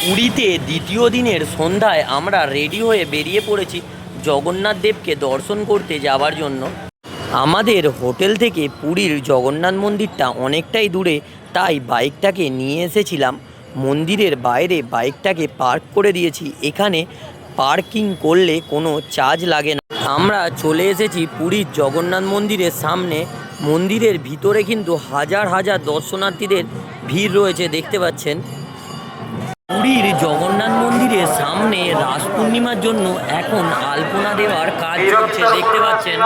পুরীতে দ্বিতীয় দিনের সন্ধ্যায় আমরা রেডি হয়ে বেরিয়ে পড়েছি জগন্নাথ দেবকে দর্শন করতে যাওয়ার জন্য। আমাদের হোটেল থেকে পুরীর জগন্নাথ মন্দিরটা অনেকটাই দূরে, তাই বাইকটাকে নিয়ে এসেছিলাম মন্দিরের বাইরে। বাইকটাকে পার্ক করে দিয়েছি। এখানে পার্কিং করলে কোনো চার্জ লাগে না। আমরা চলে এসেছি পুরীর জগন্নাথ মন্দিরের সামনে। মন্দিরের ভিতরে কিন্তু হাজার হাজার দর্শনার্থীদের ভিড় রয়েছে, দেখতে পাচ্ছেন। পুরীর জগন্নাথ মন্দিরের সামনে রাস পূর্ণিমার জন্য এখন আলপনা দেওয়ার কাজ চলছে, দেখতে পাচ্ছেন।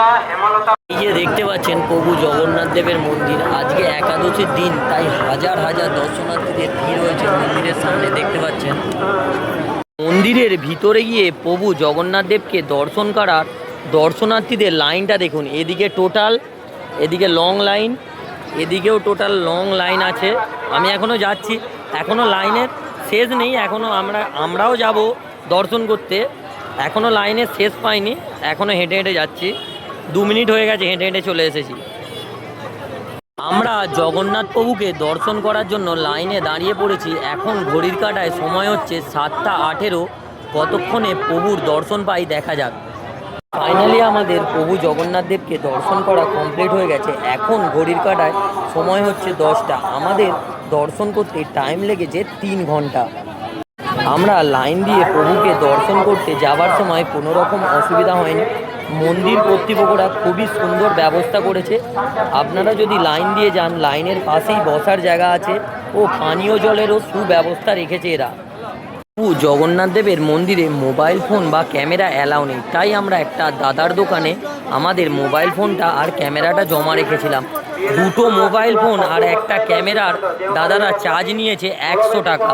এই যে দেখতে পাচ্ছেন প্রভু জগন্নাথ দেবের মন্দির, আজকে একাদশীর দিন, তাই হাজার হাজার দর্শনার্থীদের ভিড় হয়েছে মন্দিরের সামনে, দেখতে পাচ্ছেন। মন্দিরের ভিতরে গিয়ে প্রভু জগন্নাথ দেবকে দর্শন করার দর্শনার্থীদের লাইনটা দেখুন। এদিকে টোটাল, এদিকে লং লাইন, এদিকেও টোটাল লং লাইন আছে। আমি এখনও যাচ্ছি, এখনও লাইনের শেষ নেই। এখনও আমরাও যাব দর্শন করতে, এখনও লাইনের শেষ পাইনি। এখনও হেঁটে হেঁটে যাচ্ছি, 2 মিনিট হয়ে গেছে হেঁটে হেঁটে চলে এসেছি। আমরা জগন্নাথ প্রভুকে দর্শন করার জন্য লাইনে দাঁড়িয়ে পড়েছি। এখন ঘড়ির কাঁটায় সময় হচ্ছে 7টা 18। কতক্ষণে প্রভুর দর্শন পাই দেখা যাক। ফাইনালি আমাদের প্রভু জগন্নাথ দেবকে দর্শন করা কমপ্লিট হয়ে গেছে। এখন ঘড়ির কাঁটায় সময় হচ্ছে 10টা। আমাদের দর্শন করতে টাইম লেগেছে 3 ঘন্টা। আমরা লাইন দিয়ে প্রভুকে দর্শন করতে যাওয়ার সময় কোনো রকম অসুবিধা হয়নি। মন্দির কর্তৃপক্ষরা খুবই সুন্দর ব্যবস্থা করেছে। আপনারা যদি লাইন দিয়ে যান, লাইনের পাশেই বসার জায়গা আছে ও পানীয় জলেরও সুব্যবস্থা রেখেছে এরা। জগন্নাথ দেবের মন্দিরে মোবাইল ফোন বা ক্যামেরা অ্যালাউ নেই, তাই আমরা একটা দাদার দোকানে আমাদের মোবাইল ফোনটা আর ক্যামেরাটা জমা রেখেছিলাম। 2টো মোবাইল ফোন আর একটা ক্যামেরার দাদারা চার্জ নিয়েছে 100 টাকা।